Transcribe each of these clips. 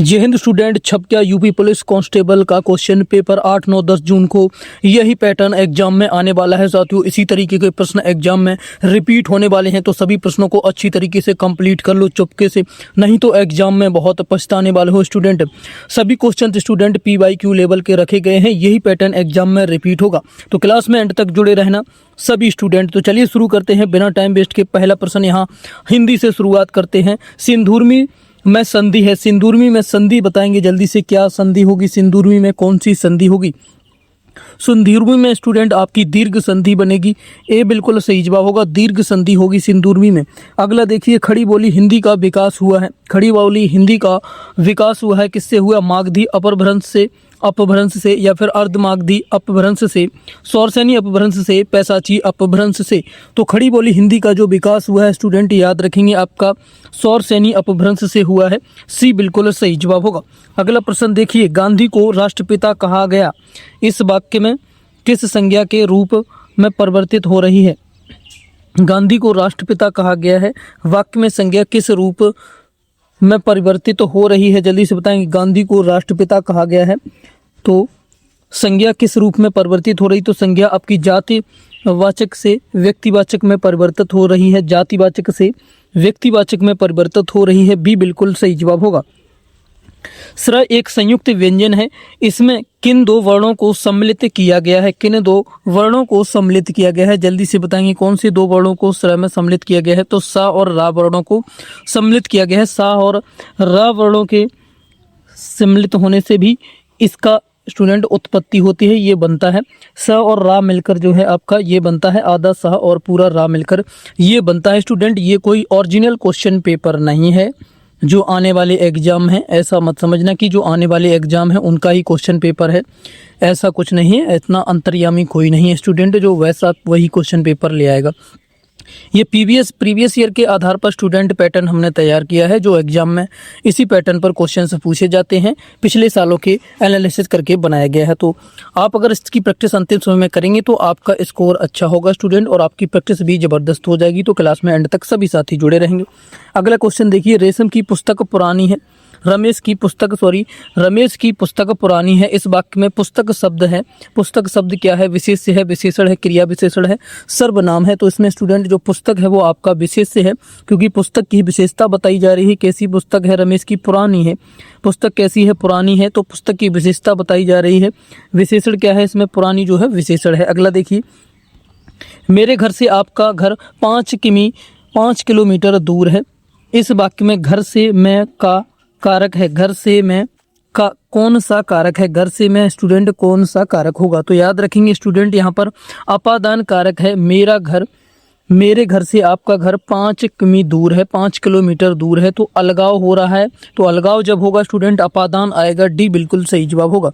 जय हिंद स्टूडेंट, छप गया यूपी पुलिस कांस्टेबल का क्वेश्चन पेपर 8, 9, 10 जून को। यही पैटर्न एग्जाम में आने वाला है साथियों। इसी तरीके के प्रश्न एग्जाम में रिपीट होने वाले हैं, तो सभी प्रश्नों को अच्छी तरीके से कंप्लीट कर लो चुपके से, नहीं तो एग्जाम में बहुत पछताने वाले हो स्टूडेंट। सभी क्वेश्चन स्टूडेंट PYQ लेवल के रखे गए हैं, यही पैटर्न एग्जाम में रिपीट होगा, तो क्लास में एंड तक जुड़े रहना सभी स्टूडेंट। तो चलिए शुरू करते हैं बिना टाइम वेस्ट के। पहला प्रश्न यहाँ हिंदी से शुरुआत करते हैं। सिंधुर्मी में संधि है, सिंदूरमी में संधि बताएंगे जल्दी से, क्या संधि होगी सिंदूरमी में, कौन सी संधि होगी। सिंदूरमी में स्टूडेंट आपकी दीर्घ संधि बनेगी, ए बिल्कुल सही जवाब होगा, दीर्घ संधि होगी सिंदूरमी में। अगला देखिए, खड़ी बोली हिंदी का विकास हुआ है, खड़ी बोली हिंदी का विकास हुआ है किससे हुआ, मागधी अपभ्रंश से, अपभ्रंश से, या फिर अर्धमागधी अपभ्रंश से, सौरसैनी अपभ्रंश से, पैसाची अपभ्रंश से। तो खड़ी बोली हिंदी का जो विकास हुआ है स्टूडेंट याद रखेंगे आपका सौरसैनी अपभ्रंश से हुआ है, सी बिल्कुल सही जवाब होगा। अगला प्रश्न देखिए, गांधी को राष्ट्रपिता कहा गया, इस वाक्य में किस संज्ञा के रूप में परिवर्तित हो रही है। गांधी को राष्ट्रपिता कहा गया है, वाक्य में संज्ञा किस रूप में परिवर्तित तो हो रही है, जल्दी से बताएंगे। गांधी को राष्ट्रपिता कहा गया है, तो संज्ञा किस रूप में परिवर्तित हो रही, तो संज्ञा आपकी जातिवाचक से व्यक्तिवाचक में परिवर्तित हो रही है, जातिवाचक से व्यक्तिवाचक में परिवर्तित हो रही है, बी बिल्कुल सही जवाब होगा। स्र एक संयुक्त व्यंजन है, इसमें किन दो वर्णों को सम्मिलित किया गया है, किन दो वर्णों को सम्मिलित किया गया है, जल्दी से बताएंगे कौन से दो वर्णों को स्र में सम्मिलित किया गया है। तो सा और रा वर्णों को सम्मिलित किया गया है। सा और रा वर्णों के सम्मिलित होने से भी इसका स्टूडेंट उत्पत्ति होती है, ये बनता है स और रा मिलकर जो है आपका ये बनता है, आधा सा और पूरा रा मिलकर ये बनता है स्टूडेंट। ये कोई ओरिजिनल क्वेश्चन पेपर नहीं है जो आने वाले एग्जाम है, ऐसा मत समझना कि जो आने वाले एग्जाम है उनका ही क्वेश्चन पेपर है, ऐसा कुछ नहीं है। इतना अंतर्यामी कोई नहीं है स्टूडेंट जो वैसा वही क्वेश्चन पेपर ले आएगा। ये प्रीवियस ईयर के आधार पर स्टूडेंट पैटर्न हमने तैयार किया है, जो एग्जाम में इसी पैटर्न पर क्वेश्चन पूछे जाते हैं, पिछले सालों के एनालिसिस करके बनाया गया है। तो आप अगर इसकी प्रैक्टिस अंतिम समय में करेंगे तो आपका स्कोर अच्छा होगा स्टूडेंट, और आपकी प्रैक्टिस भी जबरदस्त हो जाएगी। तो क्लास में एंड तक सभी साथी जुड़े रहेंगे। अगला क्वेश्चन देखिए, रेशम की पुस्तक पुरानी है, रमेश की पुस्तक पुरानी है, इस वाक्य में पुस्तक शब्द है, पुस्तक शब्द क्या है, विशेष्य है, विशेषण है, क्रिया विशेषण है, सर्वनाम है। तो इसमें स्टूडेंट जो पुस्तक है वो आपका विशेष्य है, क्योंकि पुस्तक की विशेषता बताई जा रही है। कैसी पुस्तक है, रमेश की पुरानी है, पुस्तक कैसी है, पुरानी है, तो पुस्तक की विशेषता बताई जा रही है। विशेषण क्या है इसमें, पुरानी जो है विशेषण है। अगला देखिए, मेरे घर से आपका घर 5 किलोमीटर दूर है, इस वाक्य में घर से मैं का कारक है, घर से मैं का कौन सा कारक है, घर से मैं स्टूडेंट कौन सा कारक होगा। तो याद रखेंगे स्टूडेंट यहाँ पर अपादान कारक है, मेरा घर, मेरे घर से आपका घर 5 किमी दूर है, 5 किलोमीटर दूर है, तो अलगाव हो रहा है। तो अलगाव जब होगा स्टूडेंट अपादान आएगा, डी बिल्कुल सही जवाब होगा।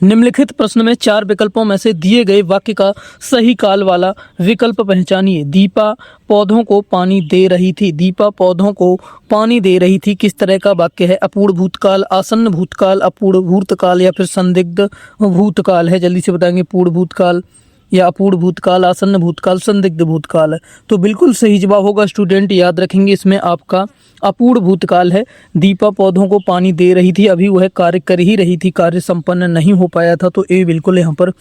निम्नलिखित प्रश्न में 4 विकल्पों में से दिए गए वाक्य का सही काल वाला विकल्प पहचानिए। दीपा पौधों को पानी दे रही थी, दीपा पौधों को पानी दे रही थी, किस तरह का वाक्य है, अपूर्ण भूतकाल, आसन्न भूतकाल, अपूर्ण भूतकाल, या फिर संदिग्ध भूतकाल है, जल्दी से बताएंगे। पूर्ण भूतकाल या अपूर्ण भूतकाल, आसन्न भूतकाल, संदिग्ध भूतकाल है, तो बिल्कुल सही जवाब होगा स्टूडेंट, याद रखेंगे इसमें आपका अपूर्ण भूतकाल है। दीपा पौधों को पानी दे रही थी, अभी वह कार्य कर ही रही थी, कार्य संपन्न नहीं हो पाया था, तो ए बिल्कुल यहाँ पर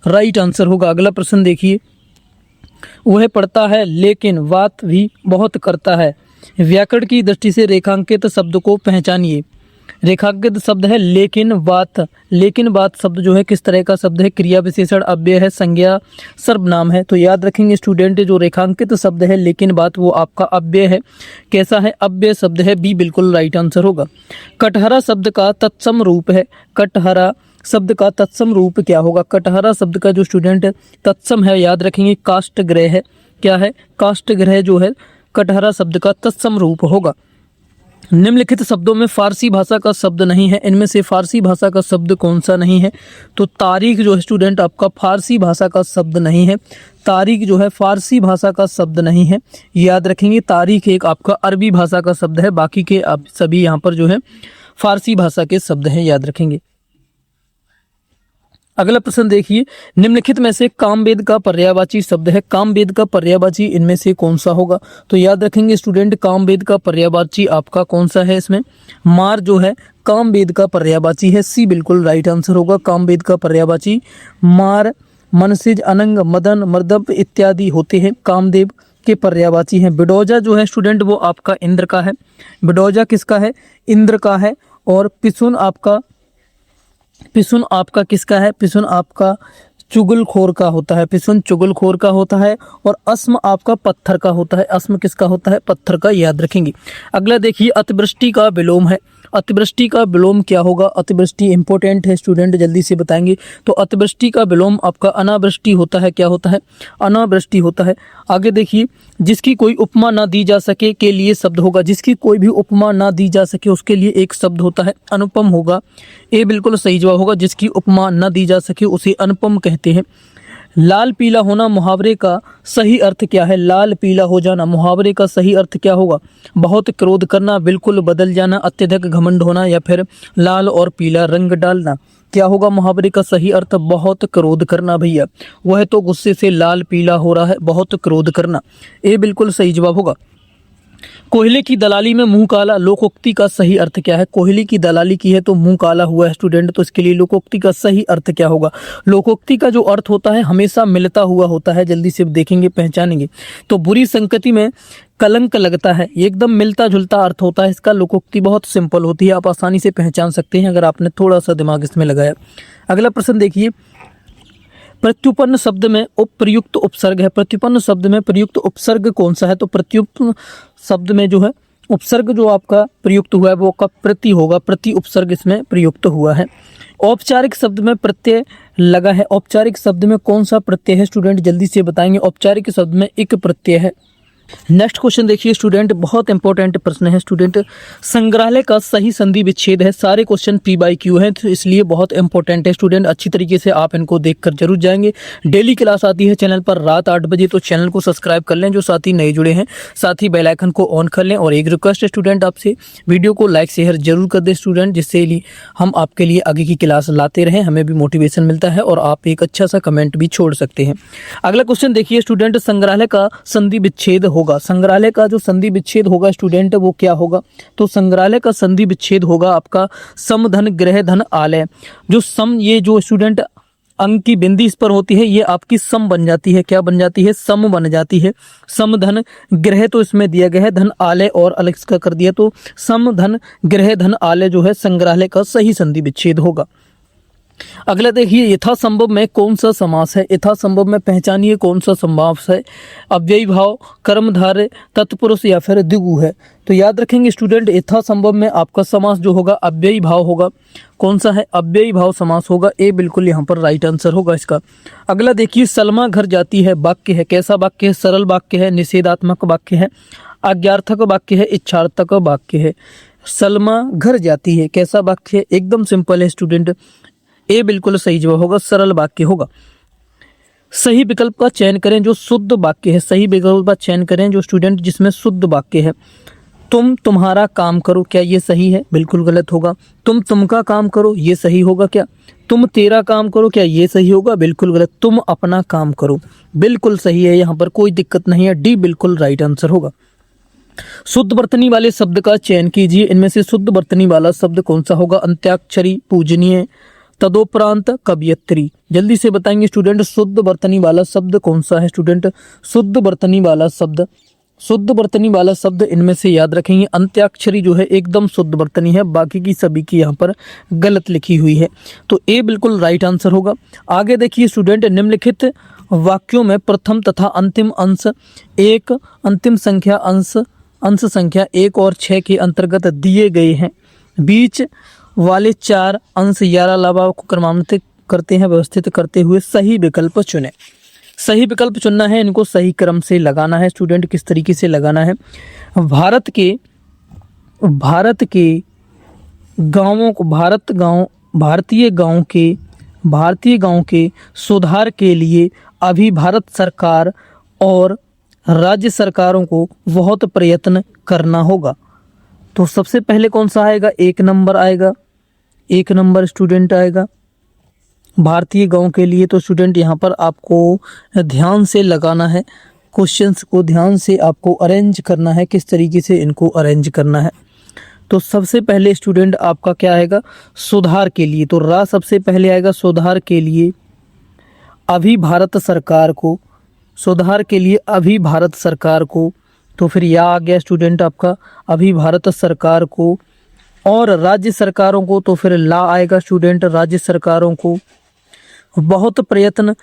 राइट आंसर होगा। अगला प्रश्न देखिए, वह पढ़ता है लेकिन बात भी बहुत करता है, व्याकरण की दृष्टि से रेखांकित शब्द को पहचानिए। रेखांकित शब्द है लेकिन बात, लेकिन बात शब्द जो है किस तरह का शब्द है, क्रिया विशेषण, अव्यय है, संज्ञा, सर्वनाम है। तो याद रखेंगे स्टूडेंट जो रेखांकित शब्द है लेकिन बात वो आपका अव्यय है, कैसा है, अव्यय शब्द है, बी बिल्कुल राइट आंसर होगा। कटहरा शब्द का तत्सम रूप है, कटहरा शब्द का तत्सम रूप क्या होगा, कटहरा शब्द का जो स्टूडेंट तत्सम है याद रखेंगे काष्ठग्रह है, क्या है, काष्ठग्रह जो है कटहरा शब्द का तत्सम रूप होगा। निम्नलिखित शब्दों में फारसी भाषा का शब्द नहीं है, इनमें से फारसी भाषा का शब्द कौन सा नहीं है, तो तारीख जो है स्टूडेंट आपका फारसी भाषा का शब्द नहीं है, तारीख जो है फारसी भाषा का शब्द नहीं है, याद रखेंगे। तारीख एक आपका अरबी भाषा का शब्द है, बाकी के आप सभी यहाँ पर जो है फारसी भाषा के शब्द हैं, याद रखेंगे। अगला प्रश्न देखिए, निम्नलिखित में से कामवेद का पर्यायवाची शब्द है, कामवेद का पर्यायवाची इनमें से कौन सा होगा? तो याद रखेंगे स्टूडेंट, कामवेद का पर्यायवाची आपका कौन सा है? इसमें मार जो है कामवेद का पर्यायवाची है, सी बिल्कुल राइट आंसर होगा। कामवेद का पर्यायवाची मार, मनसिज, अनंग, मदन, मर्दभ इत्यादि होते हैं, कामदेव के पर्यायवाची हैं। बिडौजा जो है स्टूडेंट वो आपका इंद्र का है, बिडौजा किसका है? इंद्र का है। और पिसुन आपका किसका है? पिसुन आपका चुगलखोर का होता है, पिसुन चुगलखोर का होता है। और अस्म आपका पत्थर का होता है, अस्म किसका होता है? पत्थर का, याद रखेंगे। अगला देखिए, अतिवृष्टि का विलोम है, अतिवृष्टि का विलोम क्या होगा? अतिवृष्टि इंपॉर्टेंट है स्टूडेंट, जल्दी से बताएंगे। तो अतिवृष्टि का विलोम आपका अनावृष्टि होता है, क्या होता है? अनावृष्टि होता है। आगे देखिए, जिसकी कोई उपमा ना दी जा सके के लिए शब्द होगा, जिसकी कोई भी उपमा ना दी जा सके उसके लिए एक शब्द होता है, अनुपम होगा। ये बिल्कुल सही जवाब होगा, जिसकी उपमा ना दी जा सके उसे अनुपम कहते हैं। लाल पीला होना मुहावरे का सही अर्थ क्या है? लाल पीला हो जाना मुहावरे का सही अर्थ क्या होगा? बहुत क्रोध करना, बिल्कुल बदल जाना, अत्यधिक घमंड होना, या फिर लाल और पीला रंग डालना। क्या होगा मुहावरे का सही अर्थ? बहुत क्रोध करना भैया, वह तो गुस्से से लाल पीला हो रहा है, बहुत क्रोध करना, ये बिल्कुल सही जवाब होगा। कोयले की दलाली में मुंह काला, लोकोक्ति का सही अर्थ क्या है? कोयले की दलाली की है तो मुंह काला हुआ है स्टूडेंट, तो इसके लिए लोकोक्ति का सही अर्थ क्या होगा? लोकोक्ति का जो अर्थ होता है हमेशा मिलता हुआ होता है, जल्दी से देखेंगे पहचानेंगे। तो बुरी संगति में कलंक लगता है, ये एकदम मिलता जुलता अर्थ होता है इसका। लोकोक्ति बहुत सिंपल होती है, आप आसानी से पहचान सकते हैं अगर आपने थोड़ा सा दिमाग इसमें लगाया। अगला प्रश्न देखिए, प्रत्युपन्न शब्द में उपप्रयुक्त उपसर्ग है, प्रत्युपन्न शब्द में प्रयुक्त उपसर्ग कौन सा है? तो प्रत्युपन्न शब्द में जो है उपसर्ग जो आपका प्रयुक्त हुआ है वो का प्रति होगा, प्रति उपसर्ग इसमें प्रयुक्त हुआ है। औपचारिक शब्द में प्रत्यय लगा है, औपचारिक शब्द में कौन सा प्रत्यय है स्टूडेंट? जल्दी से बताएंगे। औपचारिक शब्द में एक प्रत्यय है। नेक्स्ट क्वेश्चन देखिए स्टूडेंट, बहुत इंपॉर्टेंट प्रश्न है स्टूडेंट। संग्रहालय का सही संधि विच्छेद है, सारे क्वेश्चन पी बाई क्यू हैं तो इसलिए बहुत इंपॉर्टेंट है स्टूडेंट, अच्छी तरीके से आप इनको देखकर जरूर जाएंगे। डेली क्लास आती है चैनल पर रात 8 बजे, तो चैनल को सब्सक्राइब कर लें जो साथी नए जुड़े हैं, साथ ही बेल आइकन को ऑन कर लें। और एक रिक्वेस्ट है स्टूडेंट आपसे, वीडियो को लाइक शेयर जरूर कर दें स्टूडेंट, जिससे हम आपके लिए आगे की क्लास लाते रहें, हमें भी मोटिवेशन मिलता है और आप एक अच्छा सा कमेंट भी छोड़ सकते हैं। अगला क्वेश्चन देखिए स्टूडेंट, संग्रहालय का संधि विच्छेद होगा, संग्रहालय का जो संधि विच्छेद होगा स्टूडेंट वो क्या होगा? तो संग्रहालय का संधि विच्छेद होगा आपका सम धन गृह धन आलय। जो सम, ये जो स्टूडेंट अंक की बिंदी इस पर होती है ये आपकी सम बन जाती है, क्या बन जाती है? सम बन जाती है। सम धन गृह तो इसमें दिया गया है, धन आलय और अलग इसका कर दिया, तो सम धन गृह धन आलय जो है संग्रहालय का सही संधि विच्छेद होगा। अगला देखिए, यथासंभव में कौन सा समास है? यथासंभव में पहचानिए कौन सा समास है? अव्ययी भाव, कर्मधारय, तत्पुरुष या फिर द्विगु है? तो याद रखेंगे स्टूडेंट, यथासंभव में आपका समास जो होगा अव्ययी भाव होगा। कौन सा है? अव्ययी भाव समास होगा, ए बिल्कुल यहाँ पर राइट आंसर होगा इसका। अगला देखिए, सलमा घर जाती है वाक्य है, कैसा वाक्य है? सरल वाक्य है, निषेधात्मक वाक्य है, आज्ञार्थक वाक्य है, इच्छार्थक वाक्य है। सलमा घर जाती है कैसा वाक्य है? एकदम सिंपल है स्टूडेंट, ए बिल्कुल सही जवाब होगा, सरल वाक्य होगा। सही विकल्प का चयन करें जो शुद्ध वाक्य है, सही विकल्प का चयन करें जो स्टूडेंट जिसमें शुद्ध वाक्य है। तुम तुम्हारा काम करो, क्या ये सही है? बिल्कुल गलत होगा। तुम तुमका काम करो, ये सही होगा क्या? तुम तेरा काम करो, क्या ये सही होगा? बिल्कुल गलत। तुम अपना काम करो, बिल्कुल सही है, यहाँ पर कोई दिक्कत नहीं है, डी बिल्कुल राइट आंसर होगा। शुद्ध वर्तनी वाले शब्द का चयन कीजिए, इनमें से शुद्ध वर्तनी वाला शब्द कौन सा होगा? अंत्याक्षरी, पूजनीय, तदोपरांत, कवियत्री। जल्दी से बताएंगे स्टूडेंट, शुद्ध वर्तनी वाला शब्द कौन सा है स्टूडेंट? शुद्ध वर्तनी वाला शब्द, शुद्ध वर्तनी वाला शब्द इनमें से याद रखेंगे अंत्याक्षरी जो है एकदम शुद्ध वर्तनी है, बाकी की सभी की यहाँ पर गलत लिखी हुई है, तो ए बिल्कुल राइट आंसर होगा। आगे देखिए स्टूडेंट, निम्नलिखित वाक्यों में प्रथम तथा अंतिम अंश एक, अंतिम संख्या अंश संख्या 1 और 6 के अंतर्गत दिए गए हैं। बीच वाले 4 अंश 11 अलावा को क्रमांकित करते हैं, व्यवस्थित करते हुए सही विकल्प चुनें। सही विकल्प चुनना है, इनको सही क्रम से लगाना है स्टूडेंट। किस तरीके से लगाना है? भारत के गांवों को, भारतीय गांव के सुधार के लिए अभी भारत सरकार और राज्य सरकारों को बहुत प्रयत्न करना होगा। तो सबसे पहले कौन सा आएगा? 1 नंबर आएगा, 1 नंबर स्टूडेंट आएगा। भारतीय गांव के लिए। तो स्टूडेंट यहाँ पर आपको ध्यान से लगाना है, क्वेश्चंस को ध्यान से आपको अरेंज करना है, किस तरीके से इनको अरेंज करना है। तो सबसे पहले स्टूडेंट आपका क्या आएगा, सुधार के लिए। तो रा सबसे पहले आएगा सुधार के लिए अभी भारत सरकार को, सुधार के लिए अभी भारत सरकार को। तो फिर या आ गया स्टूडेंट आपका अभी भारत सरकार को, और राज्य सरकारों को तो फिर ला आएगा स्टूडेंट, राज्य सरकारों को बहुत प्रयत्न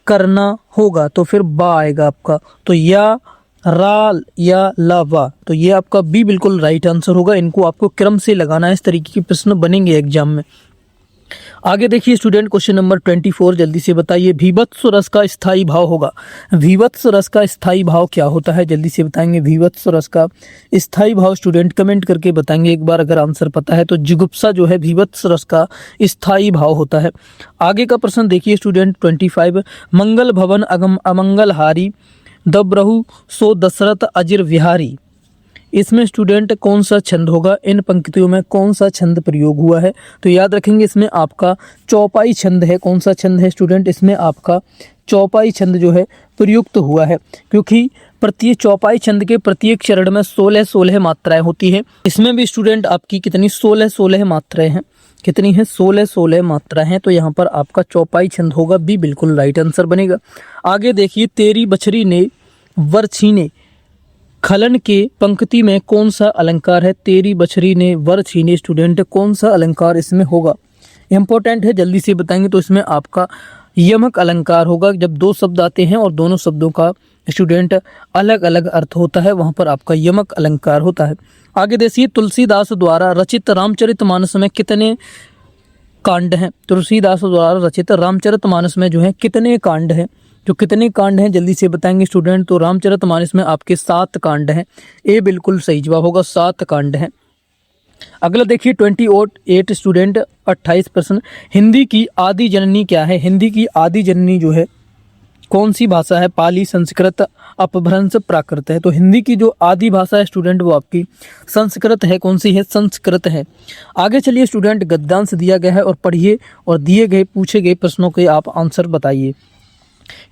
करना होगा तो फिर बा आएगा आपका। तो या रा या ला वा, तो ये आपका बी बिल्कुल राइट आंसर होगा। इनको आपको क्रम से लगाना है, इस तरीके के प्रश्न बनेंगे एग्जाम में। आगे देखिए स्टूडेंट क्वेश्चन नंबर 24, जल्दी से बताइए भीभत्स रस का स्थायी भाव होगा। भीभत्स रस का स्थायी भाव क्या होता है, जल्दी से बताएंगे। भीभत्स रस का स्थायी भाव स्टूडेंट कमेंट करके बताएंगे एक बार, अगर आंसर पता है तो। जुगुप्सा जो है भीभत्स रस का स्थायी भाव होता है। आगे का प्रश्न देखिए स्टूडेंट 25, मंगल भवन अमंगल हारी दब्रहु सो दशरथ अजिर विहारी। इसमें स्टूडेंट कौन सा छंद होगा, इन पंक्तियों में कौन सा छंद प्रयोग हुआ है। तो याद रखेंगे इसमें आपका चौपाई छंद है। कौन सा छंद है स्टूडेंट, इसमें आपका चौपाई छंद जो है प्रयुक्त हुआ है, क्योंकि प्रत्येक चौपाई छंद के प्रत्येक चरण में 16 मात्राएं होती है। इसमें भी स्टूडेंट आपकी कितनी 16 मात्राएं हैं, कितनी है 16 मात्रा हैं। तो यहाँ पर आपका चौपाई छंद होगा, बी बिल्कुल राइट आंसर बनेगा। आगे देखिए तेरी बछरी ने वर छीने, खलन के पंक्ति में कौन सा अलंकार है। तेरी बछरी ने वर छीने स्टूडेंट कौन सा अलंकार इसमें होगा, इंपॉर्टेंट है, जल्दी से बताएंगे। तो इसमें आपका यमक अलंकार होगा। जब दो शब्द आते हैं और दोनों शब्दों का स्टूडेंट अलग अलग अर्थ होता है, वहां पर आपका यमक अलंकार होता है। आगे देखिए तुलसीदास द्वारा रचित रामचरितमानस में कितने कांड हैं। तुलसीदास द्वारा रचित रामचरितमानस में जो है कितने कांड हैं, जो कितने कांड हैं जल्दी से बताएंगे स्टूडेंट। तो रामचरितमानस में आपके 7 कांड हैं, ए बिल्कुल सही जवाब होगा, 7 कांड हैं। अगला देखिए 28 स्टूडेंट 28 प्रश्न, हिंदी की आदि जननी क्या है। हिंदी की आदि जननी जो है कौन सी भाषा है, पाली, संस्कृत, अपभ्रंश, प्राकृत है। तो हिंदी की जो आदि भाषा है स्टूडेंट वो आपकी संस्कृत है। कौन सी है, संस्कृत है। आगे चलिए स्टूडेंट गद्यांश दिया गया है और पढ़िए और दिए गए पूछे गए प्रश्नों के आप आंसर बताइए।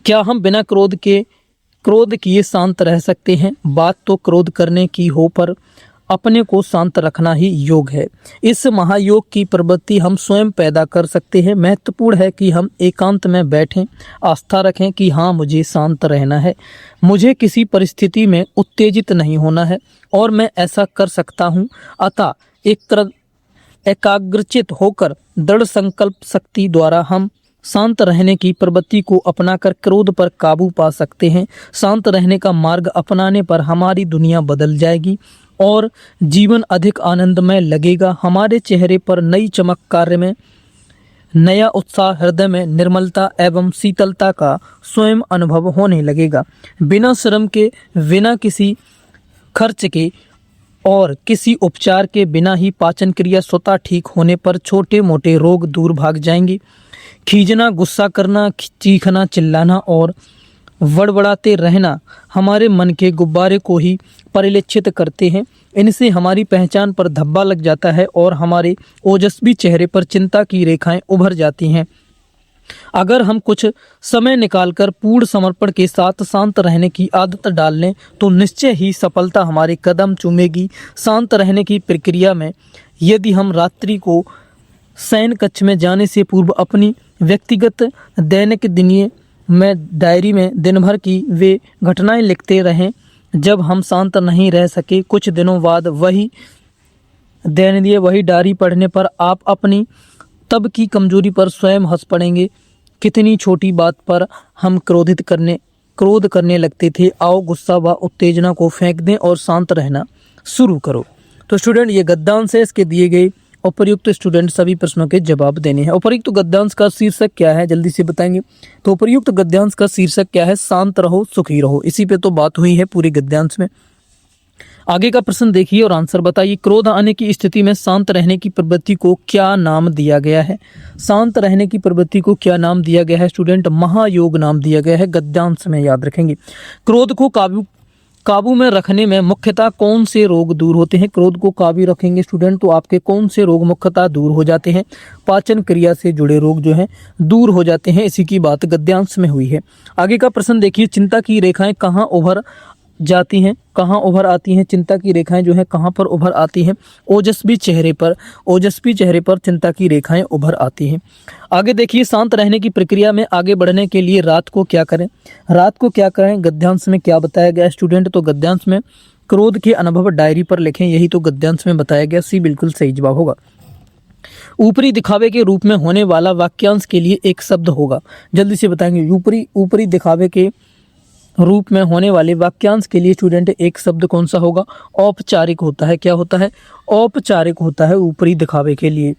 क्या हम बिना क्रोध किए शांत रह सकते हैं। बात तो क्रोध करने की हो पर अपने को शांत रखना ही योग है। इस महायोग की प्रवृत्ति हम स्वयं पैदा कर सकते हैं। महत्वपूर्ण है कि हम एकांत में बैठें, आस्था रखें कि हाँ मुझे शांत रहना है, मुझे किसी परिस्थिति में उत्तेजित नहीं होना है और मैं ऐसा कर सकता हूँ। अतः एकाग्रचित होकर दृढ़ संकल्प शक्ति द्वारा हम शांत रहने की प्रवृत्ति को अपनाकर क्रोध पर काबू पा सकते हैं। शांत रहने का मार्ग अपनाने पर हमारी दुनिया बदल जाएगी और जीवन अधिक आनंदमय लगेगा। हमारे चेहरे पर नई चमक, कार्य में नया उत्साह, हृदय में निर्मलता एवं शीतलता का स्वयं अनुभव होने लगेगा। बिना श्रम के, बिना किसी खर्च के और किसी उपचार के बिना ही पाचन क्रिया स्वतः ठीक होने पर छोटे मोटे रोग दूर भाग जाएंगे। खींचना, गुस्सा करना, चीखना, चिल्लाना और वड़वड़ाते रहना हमारे मन के गुब्बारे को ही परिलक्षित करते हैं। इनसे हमारी पहचान पर धब्बा लग जाता है और हमारे ओजस्वी चेहरे पर चिंता की रेखाएं उभर जाती हैं। अगर हम कुछ समय निकालकर पूर्ण समर्पण के साथ शांत रहने की आदत डाल लें तो निश्चय ही सफलता हमारे कदम चूमेगी। शांत रहने की प्रक्रिया में यदि हम रात्रि को शयन कक्ष में जाने से पूर्व अपनी व्यक्तिगत दैनिक दिनीय में डायरी में दिन भर की वे घटनाएं लिखते रहें जब हम शांत नहीं रह सके, कुछ दिनों बाद वही डायरी पढ़ने पर आप अपनी तब की कमजोरी पर स्वयं हंस पड़ेंगे। कितनी छोटी बात पर हम क्रोध करने लगते थे। आओ गुस्सा व उत्तेजना को फेंक दें और शांत रहना शुरू करो। तो स्टूडेंट ये गद्यांश है, इसके दिए गए उपर्युक्त स्टूडेंट सभी प्रश्नों के जवाब देने हैं। उपर्युक्त गद्यांश का शीर्षक क्या है जल्दी से बताएंगे। तो उपर्युक्त गद्यांश का शीर्षक क्या है, शांत रहो सुखी रहो। इसी पे तो बात हुई है पूरे गद्यांश में। आगे का प्रश्न देखिए और आंसर बताइए। क्रोध आने की स्थिति में शांत रहने की प्रवृत्ति को क्या नाम दिया गया है। शांत रहने की प्रवृत्ति को क्या नाम दिया गया है स्टूडेंट, महायोग नाम दिया गया है। गद्यांश में याद रखेंगे। क्रोध को काबू में रखने में मुख्यतः कौन से रोग दूर होते हैं? क्रोध को काबू रखेंगे स्टूडेंट तो आपके कौन से रोग मुख्यतः दूर हो जाते हैं? पाचन क्रिया से जुड़े रोग जो हैं दूर हो जाते हैं। इसी की बात गद्यांश में हुई है। आगे का प्रश्न देखिए, चिंता की रेखाएं कहाँ उभर जाती हैं, कहाँ उभर आती हैं? चिंता की रेखाएं जो है कहाँ पर उभर आती हैं? ओजस्वी चेहरे पर, ओजस्वी चेहरे पर चिंता की रेखाएं उभर आती हैं। आगे देखिए, शांत रहने की प्रक्रिया में आगे बढ़ने के लिए रात को क्या करें? रात को क्या करें गद्यांश में क्या बताया गया स्टूडेंट? तो गद्यांश में क्रोध के अनुभव डायरी पर लिखें, यही तो गद्यांश में बताया गया। सी बिल्कुल सही जवाब होगा। ऊपरी दिखावे के रूप में होने वाला वाक्यांश के लिए एक शब्द होगा, जल्दी से बताएंगे। ऊपरी दिखावे के रूप में होने वाले वाक्यांश के लिए स्टूडेंट एक शब्द कौन सा होगा? औपचारिक होता है। क्या होता है? औपचारिक होता है ऊपरी दिखावे के लिए।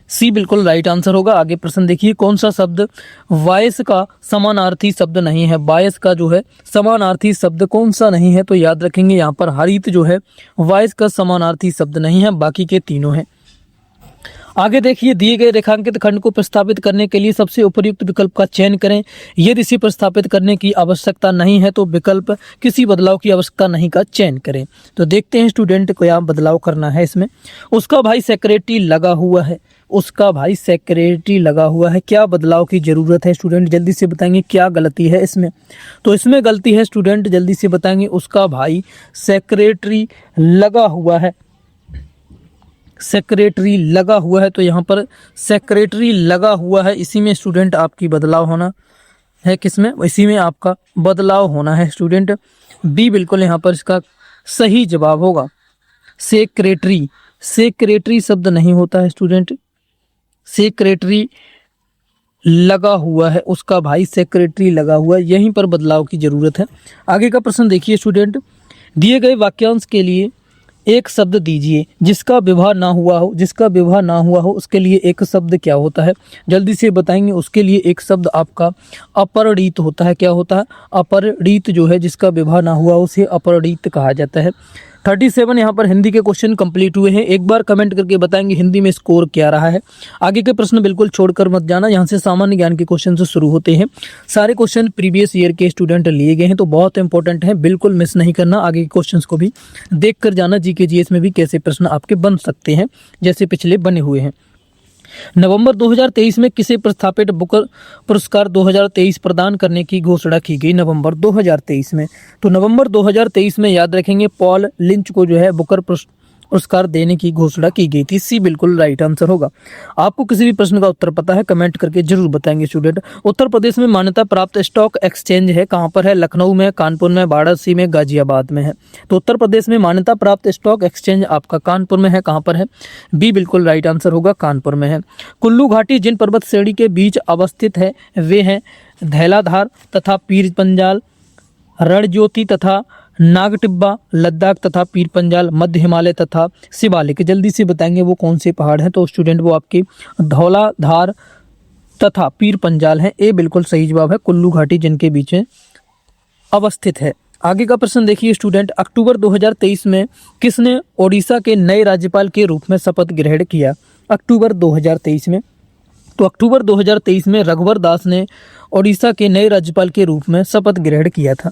सी बिल्कुल राइट आंसर होगा। आगे प्रश्न देखिए, कौन सा शब्द वायस का समानार्थी शब्द नहीं है? वायस का जो है समानार्थी शब्द कौन सा नहीं है? तो याद रखेंगे यहाँ पर हरित जो है वायस का समानार्थी शब्द नहीं है, बाकी के तीनों हैं। आगे देखिए, दिए गए रेखांकित खंड को प्रस्तावित करने के लिए सबसे उपयुक्त विकल्प का चयन करें। यदि इसे प्रस्तावित करने की आवश्यकता नहीं है तो विकल्प किसी बदलाव की आवश्यकता नहीं का चयन करें। तो देखते हैं स्टूडेंट को यहाँ बदलाव करना है इसमें। उसका भाई सेक्रेटरी लगा हुआ है, उसका भाई सेक्रेटरी लगा हुआ है। क्या बदलाव की जरूरत है स्टूडेंट? जल्दी से बताएंगे क्या गलती है इसमें? तो इसमें गलती है स्टूडेंट, जल्दी से बताएंगे, उसका भाई सेक्रेटरी लगा हुआ है। सेक्रेटरी लगा हुआ है, तो यहाँ पर सेक्रेटरी लगा हुआ है, इसी में स्टूडेंट आपकी बदलाव होना है। किसमें? इसी में आपका बदलाव होना है स्टूडेंट। बी बिल्कुल यहाँ पर इसका सही जवाब होगा। सेक्रेटरी, सेक्रेटरी शब्द नहीं होता है स्टूडेंट। सेक्रेटरी लगा हुआ है, उसका भाई सेक्रेटरी लगा हुआ है, यहीं पर बदलाव की जरूरत है। आगे का प्रश्न देखिए स्टूडेंट, दिए गए वाक्यांश के लिए एक शब्द दीजिए जिसका विवाह ना हुआ हो। जिसका विवाह ना हुआ हो उसके लिए एक शब्द क्या होता है? जल्दी से बताएंगे। उसके लिए एक शब्द आपका अपरिणीत होता है। क्या होता है? अपरिणीत जो है, जिसका विवाह ना हुआ उसे अपरिणीत कहा जाता है। 37 यहाँ पर हिंदी के क्वेश्चन कंप्लीट हुए हैं। एक बार कमेंट करके बताएंगे हिंदी में स्कोर क्या रहा है। आगे के प्रश्न बिल्कुल छोड़कर मत जाना, यहाँ से सामान्य ज्ञान के क्वेश्चन से शुरू होते हैं। सारे क्वेश्चन प्रीवियस ईयर के स्टूडेंट लिए गए हैं, तो बहुत इंपॉर्टेंट है, बिल्कुल मिस नहीं करना। आगे के क्वेश्चन को भी देख कर जाना, जीके जीएस में भी कैसे प्रश्न आपके बन सकते हैं जैसे पिछले बने हुए हैं। नवंबर 2023 में किसे प्रस्थापित बुकर पुरस्कार 2023 प्रदान करने की घोषणा की गई? नवंबर 2023 में, तो नवंबर 2023 में याद रखेंगे पॉल लिंच को जो है बुकर पुरस्कार देने की घोषणा की गई थी। सी बिल्कुल राइट आंसर होगा। आपको किसी भी प्रश्न का उत्तर पता है कमेंट करके जरूर बताएंगे स्टूडेंट। उत्तर प्रदेश में मान्यता प्राप्त स्टॉक एक्सचेंज है, कहाँ पर है? लखनऊ में, कानपुर में, वाराणसी में, गाजियाबाद में है। तो उत्तर प्रदेश में मान्यता प्राप्त स्टॉक एक्सचेंज आपका कानपुर में है। कहाँ पर है? बी बिल्कुल राइट आंसर होगा, कानपुर में है। कुल्लू घाटी जिन पर्वत श्रेणी के बीच अवस्थित है वे हैं धैलाधार तथा पीर पंजाल, रणज्योति तथा नागटिब्बा, लद्दाख तथा पीर पंजाल, मध्य हिमालय तथा शिवालिक। जल्दी से बताएंगे वो कौन से पहाड़ हैं? तो स्टूडेंट वो आपके धौलाधार तथा पीर पंजाल हैं। ए बिल्कुल सही जवाब है, कुल्लू घाटी जिनके बीच में अवस्थित है। आगे का प्रश्न देखिए स्टूडेंट, अक्टूबर 2023 में किसने ओडिशा के नए राज्यपाल के रूप में शपथ ग्रहण किया? अक्टूबर 2023 में, तो अक्टूबर 2023 में रघुवर दास ने ओडिशा के नए राज्यपाल के रूप में शपथ ग्रहण किया था।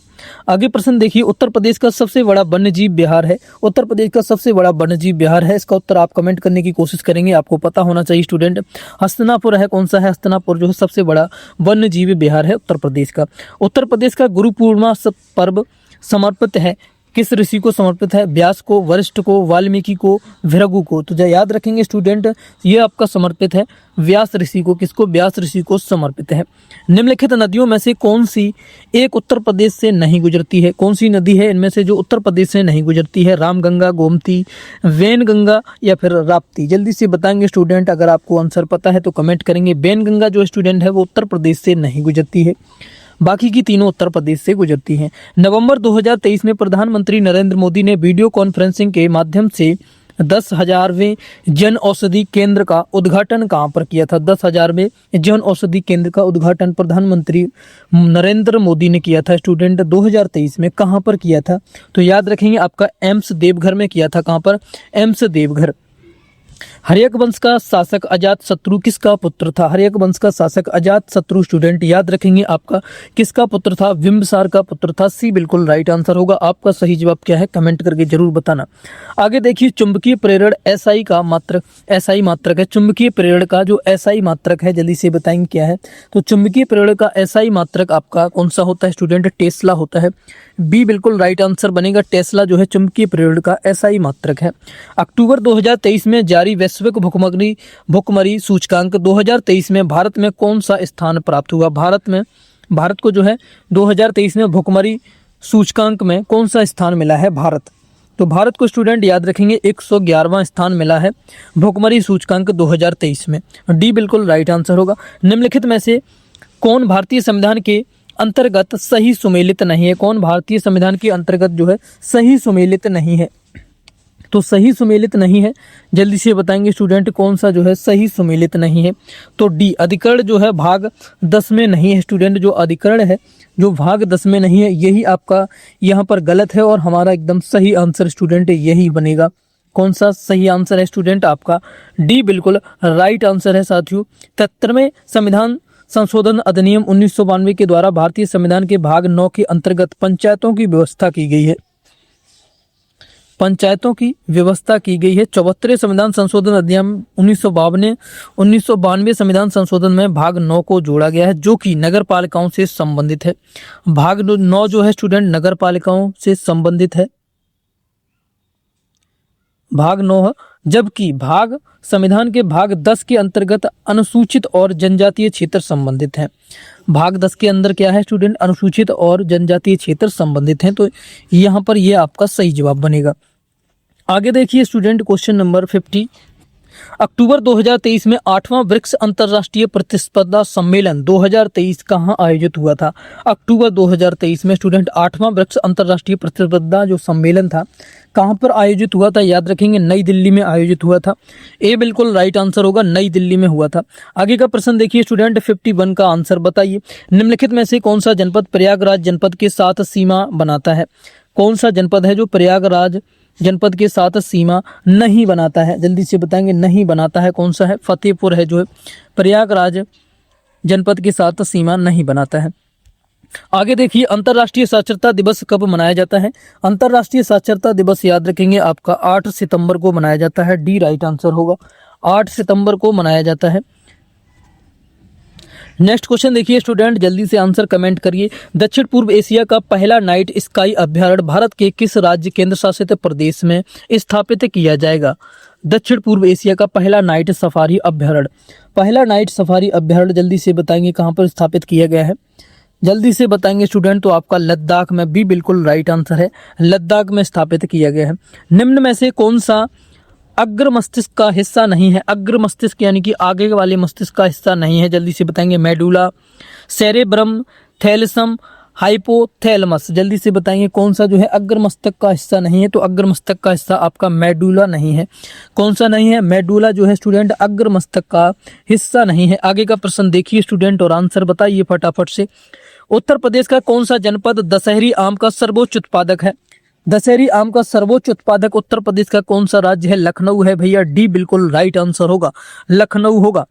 आगे प्रश्न देखिए, उत्तर प्रदेश का सबसे बड़ा वन्यजीव विहार है। उत्तर प्रदेश का सबसे बड़ा वन्यजीव विहार है, इसका उत्तर आप कमेंट करने की कोशिश करेंगे, आपको पता होना चाहिए स्टूडेंट। हस्तिनापुर है। कौन सा है? हस्तिनापुर जो है सबसे बड़ा वन्यजीव विहार है उत्तर प्रदेश का। उत्तर प्रदेश का गुरु पूर्णिमा पर्व समर्पित है किस ऋषि को समर्पित है? व्यास को, वशिष्ठ को, वाल्मीकि को, भृगु को। तो जो याद रखेंगे स्टूडेंट, ये आपका समर्पित है व्यास ऋषि को। किसको? व्यास ऋषि को समर्पित है। निम्नलिखित नदियों में से कौन सी एक उत्तर प्रदेश से नहीं गुजरती है? कौन सी नदी है इनमें से जो उत्तर प्रदेश से नहीं गुजरती है? रामगंगा, गोमती, वैनगंगा या फिर राप्ती? जल्दी से बताएंगे स्टूडेंट, अगर आपको आंसर पता है तो कमेंट करेंगे। वैनगंगा जो स्टूडेंट है वो उत्तर प्रदेश से नहीं गुजरती है, बाकी की तीनों उत्तर प्रदेश से गुजरती हैं। नवंबर 2023 में प्रधानमंत्री नरेंद्र मोदी ने वीडियो कॉन्फ्रेंसिंग के माध्यम से 10,000वें जन औषधि केंद्र का उद्घाटन कहाँ पर किया था? 10,000वें जन औषधि केंद्र का उद्घाटन प्रधानमंत्री नरेंद्र मोदी ने किया था स्टूडेंट 2023 में। कहाँ पर किया था? तो याद रखेंगे आपका एम्स देवघर में किया था। कहाँ पर? एम्स देवघर। हर्यक वंश का शासक अजातशत्रु किसका पुत्र था? हर्यक वंश का शासक अजातशत्रु स्टूडेंट याद रखेंगे आपका किसका पुत्र था? बिंबिसार का पुत्र था। सी बिल्कुल राइट आंसर होगा। आपका सही जवाब क्या है कमेंट करके जरूर बताना। आगे देखिए, चुंबकीय प्रेरण एसआई का मात्रक, एसआई मात्रक है। चुंबकीय प्रेरण का जो एसआई मात्रक है जल्दी से बताएंगे क्या है? तो चुंबकीय प्रेरण का एसआई मात्रक आपका कौन सा होता है स्टूडेंट? टेस्ला होता है। बी बिल्कुल राइट आंसर बनेगा। टेस्ला जो है चुंबकीय प्रेरण का एसआई मात्रक है। अक्टूबर 2023 में जारी वैश्विक भुखमरी सूचकांक 2023 में भारत में कौन सा स्थान प्राप्त हुआ? भारत को जो है 2023 में भुखमरी सूचकांक में कौन सा स्थान मिला है? तो भारत को स्टूडेंट याद रखेंगे 111वां स्थान मिला है भुखमरी सूचकांक 2023 में। डी बिल्कुल राइट आंसर होगा। निम्नलिखित में से कौन भारतीय संविधान के अंतर्गत सही सुमेलित नहीं है? कौन भारतीय संविधान के अंतर्गत जो है सही सुमेलित नहीं है? तो सही सुमेलित नहीं है, जल्दी से बताएंगे स्टूडेंट कौन सा जो है सही सुमेलित नहीं है? तो डी अधिकरण जो है भाग 10 में नहीं है स्टूडेंट। जो अधिकरण है जो भाग 10 में नहीं है यही आपका यहाँ पर गलत है और हमारा एकदम सही आंसर स्टूडेंट यही बनेगा। कौन सा सही आंसर है स्टूडेंट आपका? डी बिल्कुल राइट आंसर है साथियों। 73वें संविधान संशोधन अधिनियम 1992 के द्वारा भारतीय संविधान के भाग 9 के अंतर्गत पंचायतों की व्यवस्था की गई है। पंचायतों की व्यवस्था की गई है। 74वें संविधान संशोधन अधिनियम 1992 संविधान संशोधन में भाग 9 को जोड़ा गया है जो कि नगर पालिकाओं से संबंधित है। भाग 9 जो है स्टूडेंट नगर पालिकाओं से संबंधित है, भाग 9, जबकि संविधान के भाग 10 के अंतर्गत अनुसूचित और जनजातीय क्षेत्र संबंधित है। भाग 10 के अंदर क्या है स्टूडेंट? अनुसूचित और जनजातीय क्षेत्र संबंधित हैं। तो यहाँ पर ये आपका सही जवाब बनेगा। आगे देखिए स्टूडेंट क्वेश्चन नंबर 50। अक्टूबर 2023 में 8वां ब्रिक्स अंतर्राष्ट्रीय प्रतिस्पर्धा सम्मेलन 2023 कहाँ आयोजित हुआ था? अक्टूबर 2023 में स्टूडेंट 8वां ब्रिक्स अंतर्राष्ट्रीय प्रतिस्पर्धा जो सम्मेलन था कहाँ पर आयोजित हुआ था? याद रखेंगे नई दिल्ली में आयोजित हुआ था। ए बिल्कुल राइट आंसर होगा, नई दिल्ली में हुआ था। आगे का प्रश्न देखिए स्टूडेंट 51 का आंसर बताइए। निम्नलिखित में से कौन सा जनपद प्रयागराज जनपद के साथ सीमा बनाता है? कौन सा जनपद है जो प्रयागराज जनपद के साथ सीमा नहीं बनाता है? जल्दी से बताएंगे। नहीं बनाता है कौन सा है? फतेहपुर है जो है प्रयागराज जनपद के साथ सीमा नहीं बनाता है। आगे देखिए, अंतर्राष्ट्रीय साक्षरता दिवस कब मनाया जाता है? अंतर्राष्ट्रीय साक्षरता दिवस याद रखेंगे आपका 8 सितंबर को मनाया जाता है। डी राइट आंसर होगा, 8 सितंबर को मनाया जाता है। नेक्स्ट क्वेश्चन देखिए स्टूडेंट, जल्दी से आंसर कमेंट करिए। दक्षिण पूर्व एशिया का पहला नाइट स्काई अभ्यारण्य भारत के किस राज्य केंद्र शासित प्रदेश में स्थापित किया जाएगा? दक्षिण पूर्व एशिया का पहला नाइट सफारी अभ्यारण्य, पहला नाइट सफारी अभ्यारण्य जल्दी से बताएंगे कहाँ पर स्थापित किया गया है? जल्दी से बताएंगे स्टूडेंट। तो आपका लद्दाख में, भी बिल्कुल राइट आंसर है, लद्दाख में स्थापित किया गया है। निम्न में से कौन सा अग्र मस्तिष्क का हिस्सा नहीं है? अग्र मस्तिष्क यानी कि आगे वाले मस्तिष्क का हिस्सा नहीं है, जल्दी से बताएंगे। मेडुला, सेरेब्रम, थैलेसम, हाइपोथैलेमस, जल्दी से बताएंगे कौन सा जो है अग्र मस्तक का हिस्सा नहीं है? तो अग्र मस्तक का हिस्सा आपका मेडुला नहीं है। कौन सा नहीं है? मेडुला जो है स्टूडेंट अग्र मस्तक का हिस्सा नहीं है। आगे का प्रश्न देखिए स्टूडेंट और आंसर बताइए फटाफट से। उत्तर प्रदेश का कौन सा जनपद दशहरी आम का सर्वोच्च उत्पादक है? दशहरी आम का सर्वोच्च उत्पादक उत्तर प्रदेश का कौन सा राज्य है? लखनऊ है भैया। डी बिल्कुल राइट आंसर होगा, लखनऊ होगा।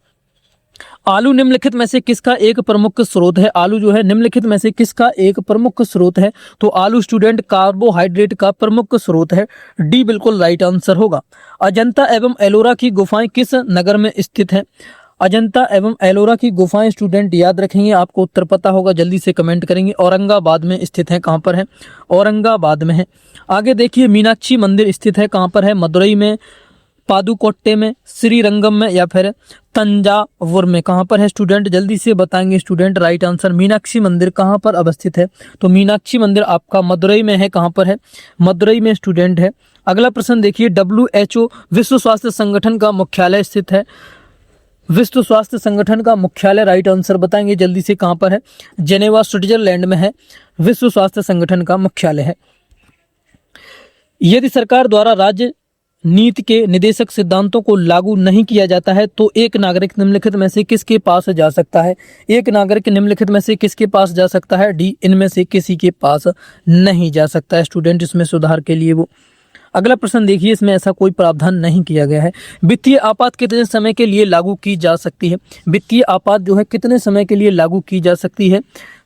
आलू निम्नलिखित में से किसका एक प्रमुख स्रोत है? आलू जो है निम्नलिखित में से किसका एक प्रमुख स्रोत है? तो आलू स्टूडेंट कार्बोहाइड्रेट का प्रमुख स्रोत है। डी बिल्कुल राइट आंसर होगा। अजंता एवं एलोरा की गुफाएं किस नगर में स्थित है? अजंता एवं एलोरा की गुफाएं स्टूडेंट याद रखेंगे, आपको उत्तर पता होगा, जल्दी से कमेंट करेंगे। औरंगाबाद में स्थित है। कहां पर है? औरंगाबाद में है। आगे देखिए, मीनाक्षी मंदिर स्थित है कहां पर है? मदुरई में, पादुकोट्टे में, श्रीरंगम में या फिर तंजावुर में? कहां पर है स्टूडेंट? जल्दी से बताएंगे स्टूडेंट। राइट आंसर, मीनाक्षी मंदिर कहां पर अवस्थित है? तो मीनाक्षी मंदिर आपका मदुरई में है। कहां पर है? मदुरई में स्टूडेंट है। अगला प्रश्न देखिए, WHO विश्व स्वास्थ्य संगठन का मुख्यालय स्थित है। विश्व स्वास्थ्य संगठन का मुख्यालय राइट आंसर बताएंगे जल्दी से कहां पर है? जेनेवा स्विट्जरलैंड में है विश्व स्वास्थ्य संगठन का मुख्यालय है। यदि सरकार द्वारा राज्य नीति के निदेशक सिद्धांतों को लागू नहीं किया जाता है तो एक नागरिक निम्नलिखित में से किसके पास जा सकता है? एक नागरिक निम्नलिखित में से किसके पास जा सकता है? डी, इनमें से किसी के पास नहीं जा सकता है स्टूडेंट, इसमें सुधार के लिए वो। अगला प्रश्न देखिए, इसमें ऐसा कोई प्रावधान नहीं किया गया है। वित्तीय आपात कितने समय के लिए लागू की जा सकती है? वित्तीय आपात जो है कितने समय के लिए लागू की जा सकती है?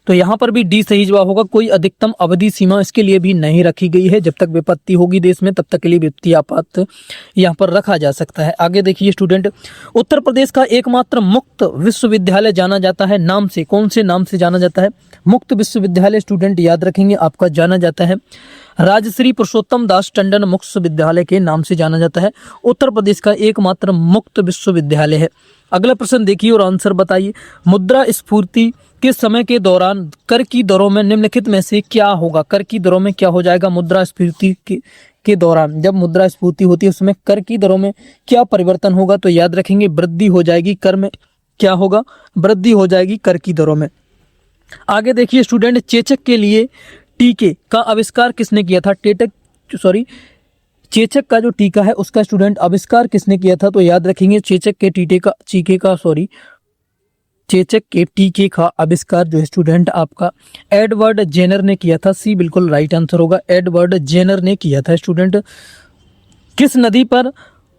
तो यहाँ पर भी डी सही जवाब होगा। कोई अधिकतम अवधि सीमा इसके लिए भी नहीं रखी गई है। जब तक विपत्ति होगी देश में तब तक के लिए वित्तीय आपात यहाँ पर रखा जा सकता है। आगे देखिए स्टूडेंट, उत्तर प्रदेश का एकमात्र मुक्त विश्वविद्यालय जाना जाता है नाम से, कौन से नाम से जाना जाता है? मुक्त विश्वविद्यालय स्टूडेंट याद रखेंगे आपका जाना जाता है राजश्री पुरुषोत्तम दास टंडन मुक्त विद्यालय के नाम से जाना जाता है। उत्तर प्रदेश का एकमात्र मुक्त विश्वविद्यालय है। अगला प्रश्न देखिए और आंसर बताइए। मुद्रा स्फूर्ति के समय के दौरान कर की दरों में निम्नलिखित में से क्या होगा? कर की दरों में क्या हो जाएगा? मुद्रा स्फूर्ति के दौरान जब मुद्रा स्फूर्ति होती है उस समय कर की दरों में क्या परिवर्तन होगा? तो याद रखेंगे वृद्धि हो जाएगी। कर में क्या होगा? वृद्धि हो जाएगी कर की दरों में। आगे देखिए स्टूडेंट, चेचक के लिए टीके का आविष्कार किसने किया था? चेचक का जो टीका है उसका स्टूडेंट आविष्कार किसने किया था? तो याद रखेंगे चेचक के टीके का आविष्कार जो है स्टूडेंट आपका एडवर्ड जेनर ने किया था। सी बिल्कुल राइट आंसर होगा, एडवर्ड जेनर ने किया था। स्टूडेंट, किस नदी पर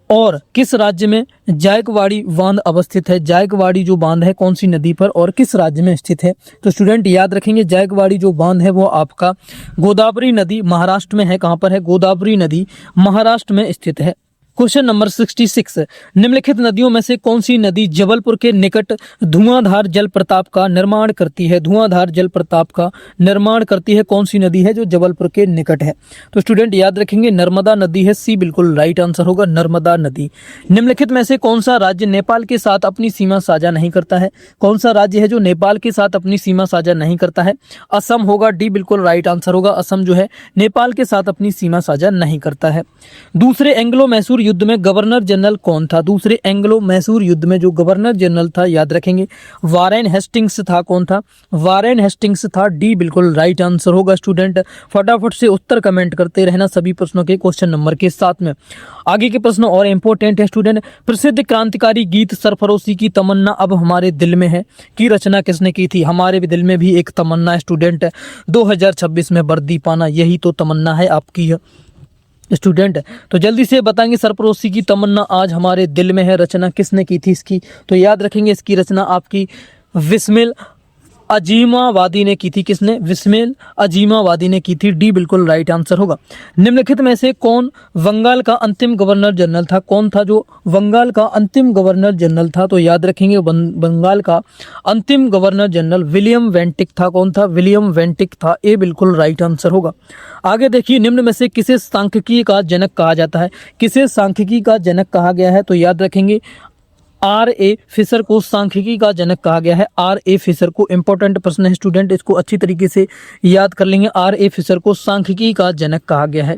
और किस राज्य में जायकवाड़ी बांध अवस्थित है? जायकवाड़ी जो बांध है कौन सी नदी पर और किस राज्य में स्थित है? तो स्टूडेंट याद रखेंगे जायकवाड़ी जो बांध है वो आपका गोदावरी नदी महाराष्ट्र में है। कहाँ पर है? गोदावरी नदी महाराष्ट्र में स्थित है। क्वेश्चन नंबर 66, निम्नलिखित नदियों में से कौन सी नदी जबलपुर के निकट धुआंधार जलप्रपात का निर्माण करती है? धुआंधार जलप्रपात का निर्माण करती है कौन सी नदी है जो जबलपुर के निकट है? तो स्टूडेंट याद रखेंगे नर्मदा नदी है। सी बिल्कुल राइट आंसर होगा, नर्मदा नदी। निम्नलिखित में से कौन सा राज्य नेपाल के साथ अपनी सीमा साझा नहीं करता है? कौन सा राज्य है जो नेपाल के साथ अपनी सीमा साझा नहीं करता है? असम होगा। डी बिल्कुल राइट आंसर होगा, असम जो है नेपाल के साथ अपनी सीमा साझा नहीं करता है। दूसरे एंग्लो मैसूर युद्ध में गवर्नर जनरल कौन था? दूसरे एंग्लो मैसूर युद्ध में जो गवर्नर जनरल था याद रखेंगे वारेन हेस्टिंग्स था। कौन था? वारेन हेस्टिंग्स था। डी बिल्कुल राइट आंसर होगा। स्टूडेंट फटाफट से उत्तर कमेंट करते रहना सभी प्रश्नों के क्वेश्चन नंबर के साथ में। आगे के प्रश्न और इंपॉर्टेंट है स्टूडेंट। प्रसिद्ध क्रांतिकारी गीत सरफरोशी की तमन्ना अब हमारे दिल में है की रचना किसने की थी? हमारे दिल में भी एक तमन्ना है स्टूडेंट, 2026 में वर्दी पाना, यही तो तमन्ना है आपकी स्टूडेंट। तो जल्दी से बताएंगे सरफरोशी की तमन्ना आज हमारे दिल में है रचना किसने की थी इसकी? तो याद रखेंगे इसकी रचना आपकी विस्मिल अजीमावादी ने की थी। किसने? विस्मिल अजीमावादी ने की थी। डी बिल्कुल राइट आंसर होगा। निम्नलिखित में से कौन बंगाल का अंतिम गवर्नर जनरल था? कौन था जो बंगाल का अंतिम गवर्नर जनरल था? तो याद रखेंगे बंगाल का अंतिम गवर्नर जनरल विलियम वेंटिक था। कौन था? विलियम वेंटिक था। ए बिल्कुल राइट आंसर होगा। आगे देखिए, निम्न में से किसे सांख्यिकी का जनक कहा जाता है? किसे सांख्यिकी का जनक कहा गया है? तो याद रखेंगे R.A. फिशर को सांख्यिकी का जनक कहा गया है। R.A. फिशर को, इंपॉर्टेंट प्रश्न है स्टूडेंट, इसको अच्छी तरीके से याद कर लेंगे। R.A. फिशर को सांख्यिकी का जनक कहा गया है।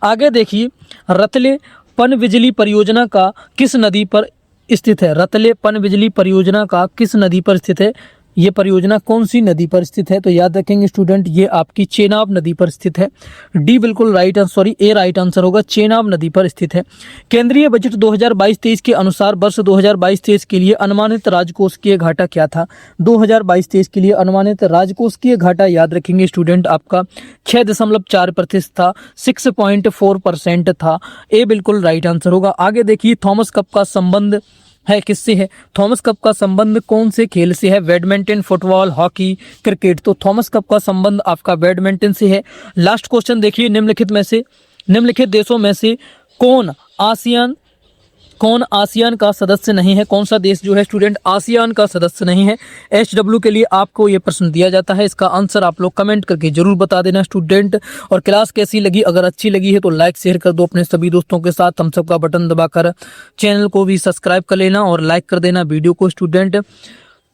आगे देखिए, रतले पनबिजली परियोजना का किस नदी पर स्थित है? रतले पनबिजली परियोजना का किस नदी पर स्थित है? ये परियोजना कौन सी नदी पर स्थित है? तो याद रखेंगे स्टूडेंट ये आपकी चेनाब नदी पर स्थित है। डी बिल्कुल राइट ए राइट आंसर होगा, चेनाब नदी पर स्थित है। केंद्रीय बजट 2022-23 के अनुसार वर्ष 2022-23 के लिए अनुमानित राजकोषीय घाटा क्या था? 2022-23 के लिए अनुमानित राजकोषीय घाटा याद रखेंगे स्टूडेंट आपका 6.4% था, 6.4% था। ए बिल्कुल राइट आंसर होगा। आगे देखिए, थॉमस कप का संबंध है किससे है? थॉमस कप का संबंध कौन से खेल से है? Badminton, football, hockey, cricket. तो थॉमस कप का संबंध आपका बैडमिंटन से है। लास्ट क्वेश्चन देखिए, निम्नलिखित देशों में से कौन आसियान का सदस्य नहीं है? कौन सा देश जो है स्टूडेंट आसियान का सदस्य नहीं है? HW के लिए आपको ये प्रश्न दिया जाता है, इसका आंसर आप लोग कमेंट करके जरूर बता देना स्टूडेंट। और क्लास कैसी लगी? अगर अच्छी लगी है तो लाइक शेयर कर दो अपने सभी दोस्तों के साथ। थम्स अप का बटन दबाकर चैनल को भी सब्सक्राइब कर लेना और लाइक कर देना वीडियो को स्टूडेंट।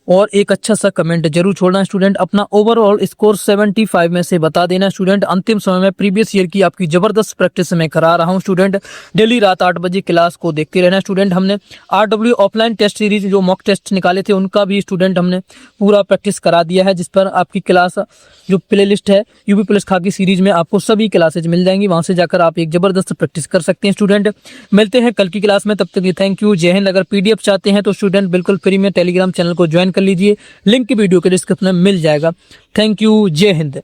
और एक अच्छा सा कमेंट जरूर छोड़ना स्टूडेंट। अपना ओवरऑल स्कोर 75 में से बता देना स्टूडेंट। अंतिम समय में प्रीवियस ईयर की आपकी जबरदस्त प्रैक्टिस मैं करा रहा हूं स्टूडेंट। डेली रात 8 बजे क्लास को देखते रहना स्टूडेंट। हमने RW ऑफलाइन टेस्ट सीरीज जो मॉक टेस्ट निकाले थे उनका भी स्टूडेंट हमने पूरा प्रैक्टिस करा दिया है, जिस पर आपकी क्लास जो प्ले लिस्ट है यूपी पुलिस खाकी सीरीज में आपको सभी क्लासेज मिल जाएंगी। वहां से जाकर आप एक जबरदस्त प्रैक्टिस कर सकते हैं स्टूडेंट। मिलते हैं कल की क्लास में, तब तक थैंक यू, जय हिंद। अगर PDF चाहते हैं तो स्टूडेंट बिल्कुल फ्री में टेलीग्राम चैनल को ज्वाइन कर लीजिए, लिंक वीडियो के डिस्क्रिप्शन में मिल जाएगा। थैंक यू, जय हिंद।